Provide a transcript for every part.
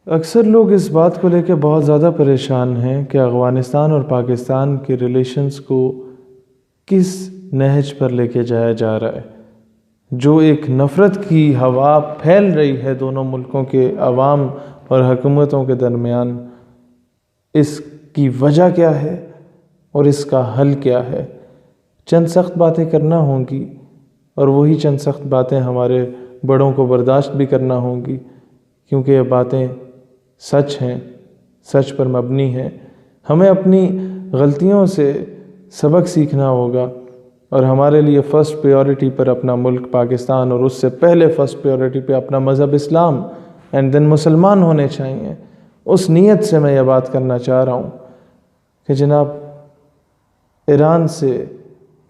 اکثر لوگ اس بات کو لے کے بہت زیادہ پریشان ہیں کہ افغانستان اور پاکستان کے ریلیشنز کو کس نہج پر لے کے جایا جا رہا ہے. جو ایک نفرت کی ہوا پھیل رہی ہے دونوں ملکوں کے عوام اور حکومتوں کے درمیان، اس کی وجہ کیا ہے اور اس کا حل کیا ہے؟ چند سخت باتیں کرنا ہوں گی، اور وہی چند سخت باتیں ہمارے بڑوں کو برداشت بھی کرنا ہوں گی، کیونکہ یہ باتیں سچ ہیں، سچ پر مبنی ہیں. ہمیں اپنی غلطیوں سے سبق سیکھنا ہوگا، اور ہمارے لیے فرسٹ پریورٹی پر اپنا ملک پاکستان، اور اس سے پہلے فرسٹ پریورٹی پہ اپنا مذہب اسلام اینڈ دین مسلمان ہونے چاہیے. اس نیت سے میں یہ بات کرنا چاہ رہا ہوں کہ جناب، ایران سے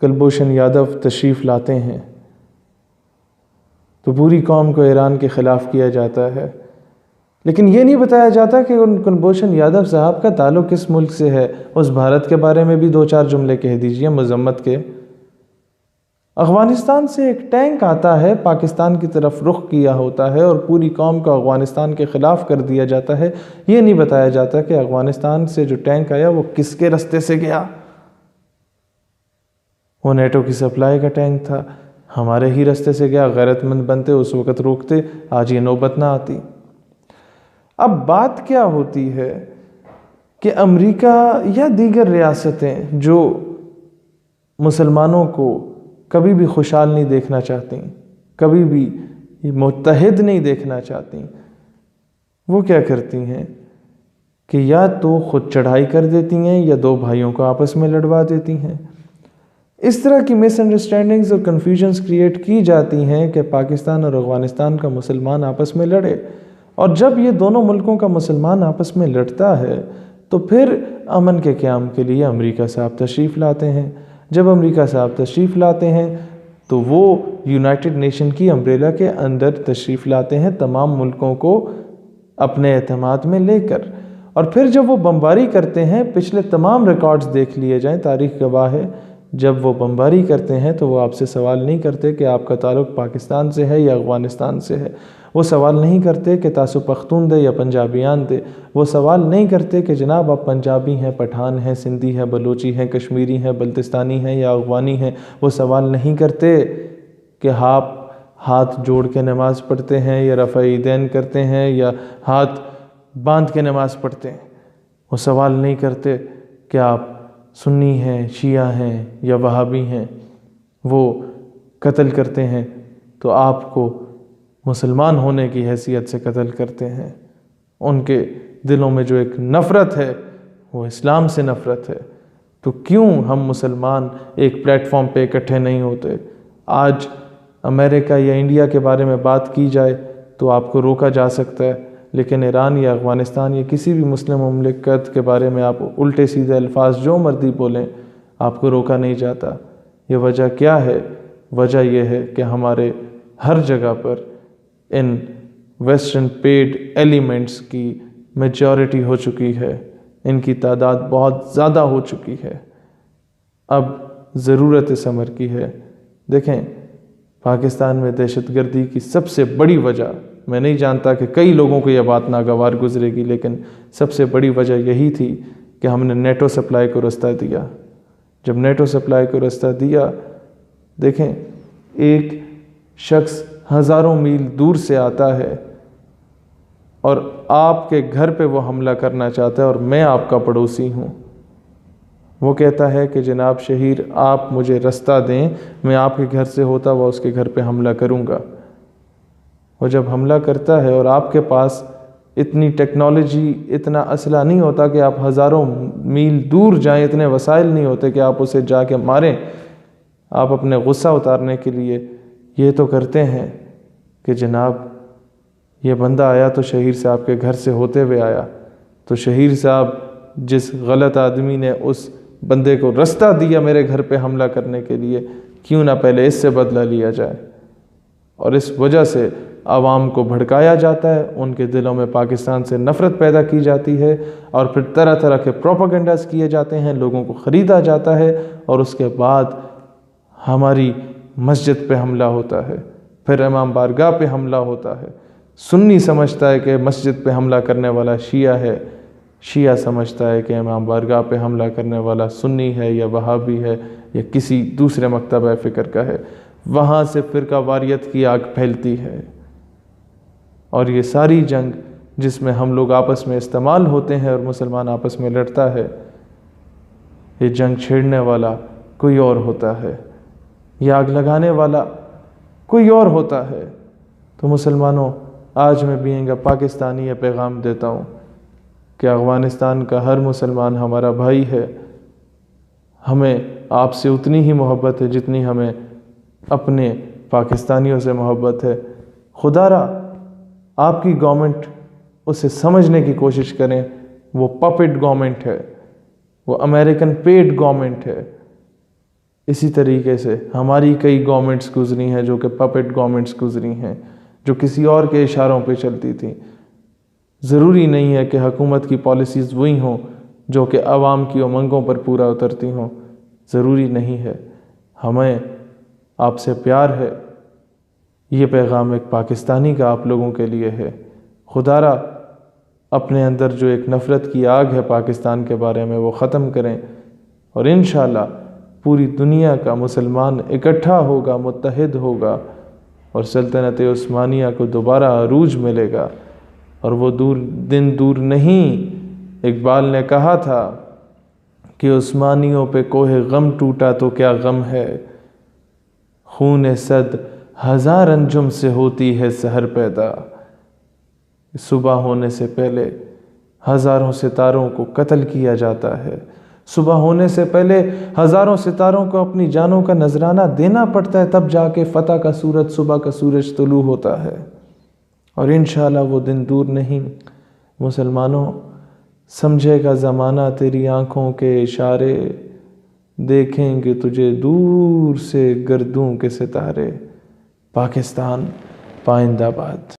کلبھوشن یادو تشریف لاتے ہیں تو پوری قوم کو ایران کے خلاف کیا جاتا ہے، لیکن یہ نہیں بتایا جاتا کہ ان کلبھوشن یادو صاحب کا تعلق کس ملک سے ہے. اس بھارت کے بارے میں بھی 2-4 جملے کہہ دیجئے مذمت کے. افغانستان سے ایک ٹینک آتا ہے، پاکستان کی طرف رخ کیا ہوتا ہے، اور پوری قوم کو افغانستان کے خلاف کر دیا جاتا ہے. یہ نہیں بتایا جاتا کہ افغانستان سے جو ٹینک آیا وہ کس کے رستے سے گیا. وہ نیٹو کی سپلائی کا ٹینک تھا، ہمارے ہی رستے سے گیا. غیرت مند بنتے اس وقت روکتے، آج یہ نوبت نہ آتی. اب بات کیا ہوتی ہے کہ امریکہ یا دیگر ریاستیں جو مسلمانوں کو کبھی بھی خوشحال نہیں دیکھنا چاہتی، کبھی بھی متحد نہیں دیکھنا چاہتی، وہ کیا کرتی ہیں کہ یا تو خود چڑھائی کر دیتی ہیں یا دو بھائیوں کو آپس میں لڑوا دیتی ہیں. اس طرح کی مس انڈرسٹینڈنگز اور کنفیوژنز کریٹ کی جاتی ہیں کہ پاکستان اور افغانستان کا مسلمان آپس میں لڑے. اور جب یہ دونوں ملکوں کا مسلمان آپس میں لڑتا ہے تو پھر امن کے قیام کے لیے امریکہ صاحب تشریف لاتے ہیں. جب امریکہ صاحب تشریف لاتے ہیں تو وہ یونائٹڈ نیشن کی امبریلا کے اندر تشریف لاتے ہیں، تمام ملکوں کو اپنے اعتماد میں لے کر. اور پھر جب وہ بمباری کرتے ہیں، پچھلے تمام ریکارڈز دیکھ لیے جائیں، تاریخ گواہ ہے، جب وہ بمباری کرتے ہیں تو وہ آپ سے سوال نہیں کرتے کہ آپ کا تعلق پاکستان سے ہے یا افغانستان سے ہے. وہ سوال نہیں کرتے کہ تاسو پختون دے یا پنجابیان دے. وہ سوال نہیں کرتے کہ جناب آپ پنجابی ہیں، پٹھان ہیں، سندھی ہیں، بلوچی ہیں، کشمیری ہیں، بلتستانی ہیں یا افغانی ہیں. وہ سوال نہیں کرتے کہ آپ ہاتھ جوڑ کے نماز پڑھتے ہیں یا رفع ایدین کرتے ہیں یا ہاتھ باندھ کے نماز پڑھتے ہیں. وہ سوال نہیں کرتے کہ آپ سنی ہیں، شیعہ ہیں یا وہابی ہیں. وہ قتل کرتے ہیں تو آپ کو مسلمان ہونے کی حیثیت سے قتل کرتے ہیں. ان کے دلوں میں جو ایک نفرت ہے وہ اسلام سے نفرت ہے. تو کیوں ہم مسلمان ایک پلیٹ فارم پہ اکٹھے نہیں ہوتے؟ آج امریکہ یا انڈیا کے بارے میں بات کی جائے تو آپ کو روکا جا سکتا ہے، لیکن ایران یا افغانستان یا کسی بھی مسلم مملکت کے بارے میں آپ الٹے سیدھے الفاظ جو مرضی بولیں، آپ کو روکا نہیں جاتا. یہ وجہ کیا ہے؟ وجہ یہ ہے کہ ہمارے ہر جگہ پر ان ویسٹرن پیڈ ایلیمنٹس کی میجورٹی ہو چکی ہے، ان کی تعداد بہت زیادہ ہو چکی ہے. اب ضرورت اس امر کی ہے. دیکھیں، پاکستان میں دہشت گردی کی سب سے بڑی وجہ، میں نہیں جانتا کہ کئی لوگوں کو یہ بات ناگوار گزرے گی، لیکن سب سے بڑی وجہ یہی تھی کہ ہم نے نیٹو سپلائی کو رستہ دیا. جب نیٹو سپلائی کو رستہ دیا، دیکھیں، ایک شخص ہزاروں میل دور سے آتا ہے اور آپ کے گھر پہ وہ حملہ کرنا چاہتا ہے، اور میں آپ کا پڑوسی ہوں. وہ کہتا ہے کہ جناب شہیر، آپ مجھے رستہ دیں، میں آپ کے گھر سے ہوتا ہوا اس کے گھر پہ حملہ کروں گا. وہ جب حملہ کرتا ہے اور آپ کے پاس اتنی ٹیکنالوجی، اتنا اسلحہ نہیں ہوتا کہ آپ ہزاروں میل دور جائیں، اتنے وسائل نہیں ہوتے کہ آپ اسے جا کے ماریں. آپ اپنے غصہ اتارنے کے لیے یہ تو کرتے ہیں کہ جناب یہ بندہ آیا تو شہیر صاحب کے گھر سے ہوتے ہوئے آیا، تو شہیر صاحب جس غلط آدمی نے اس بندے کو رستہ دیا میرے گھر پہ حملہ کرنے کے لیے، کیوں نہ پہلے اس سے بدلہ لیا جائے. اور اس وجہ سے عوام کو بھڑکایا جاتا ہے، ان کے دلوں میں پاکستان سے نفرت پیدا کی جاتی ہے، اور پھر طرح طرح کے پروپیگنڈاز کیے جاتے ہیں، لوگوں کو خریدا جاتا ہے، اور اس کے بعد ہماری مسجد پہ حملہ ہوتا ہے، پھر امام بارگاہ پہ حملہ ہوتا ہے. سنی سمجھتا ہے کہ مسجد پہ حملہ کرنے والا شیعہ ہے، شیعہ سمجھتا ہے کہ امام بارگاہ پہ حملہ کرنے والا سنی ہے یا وہابی ہے یا کسی دوسرے مکتبہ فکر کا ہے۔ وہاں سے فرقہ واریت کی آگ پھیلتی ہے، اور یہ ساری جنگ جس میں ہم لوگ آپس میں استعمال ہوتے ہیں اور مسلمان آپس میں لڑتا ہے، یہ جنگ چھیڑنے والا کوئی اور ہوتا ہے، یہ آگ لگانے والا کوئی اور ہوتا ہے۔ تو مسلمانوں، آج میں بینگ اے پاکستانی یہ پیغام دیتا ہوں کہ افغانستان کا ہر مسلمان ہمارا بھائی ہے۔ ہمیں آپ سے اتنی ہی محبت ہے جتنی ہمیں اپنے پاکستانیوں سے محبت ہے۔ خدا را آپ کی گورنمنٹ اسے سمجھنے کی کوشش کریں، وہ پپٹ گورنمنٹ ہے، وہ امریکن پیڈ گورنمنٹ ہے۔ اسی طریقے سے ہماری کئی گورنمنٹس گزری ہیں جو کہ پپٹ گورنمنٹس گزری ہیں، جو کسی اور کے اشاروں پہ چلتی تھیں۔ ضروری نہیں ہے کہ حکومت کی پالیسیز وہی ہوں جو کہ عوام کی امنگوں پر پورا اترتی ہوں، ضروری نہیں ہے۔ ہمیں آپ سے پیار ہے۔ یہ پیغام ایک پاکستانی کا آپ لوگوں کے لیے ہے۔ خدا را اپنے اندر جو ایک نفرت کی آگ ہے پاکستان کے بارے میں وہ ختم کریں، اور انشاءاللہ پوری دنیا کا مسلمان اکٹھا ہوگا، متحد ہوگا، اور سلطنت عثمانیہ کو دوبارہ عروج ملے گا۔ اور وہ دن دور نہیں۔ اقبال نے کہا تھا کہ عثمانیوں پہ کوہ غم ٹوٹا تو کیا غم ہے، خون صد ہزار انجم سے ہوتی ہے سحر پیدا۔ صبح ہونے سے پہلے ہزاروں ستاروں کو قتل کیا جاتا ہے، صبح ہونے سے پہلے ہزاروں ستاروں کو اپنی جانوں کا نذرانہ دینا پڑتا ہے، تب جا کے فتح کا سورج، صبح کا سورج طلوع ہوتا ہے۔ اور انشاءاللہ وہ دن دور نہیں۔ مسلمانوں، سمجھے گا زمانہ تیری آنکھوں کے اشارے، دیکھیں گے تجھے دور سے گردوں کے ستارے۔ پاکستان پائندہ باد۔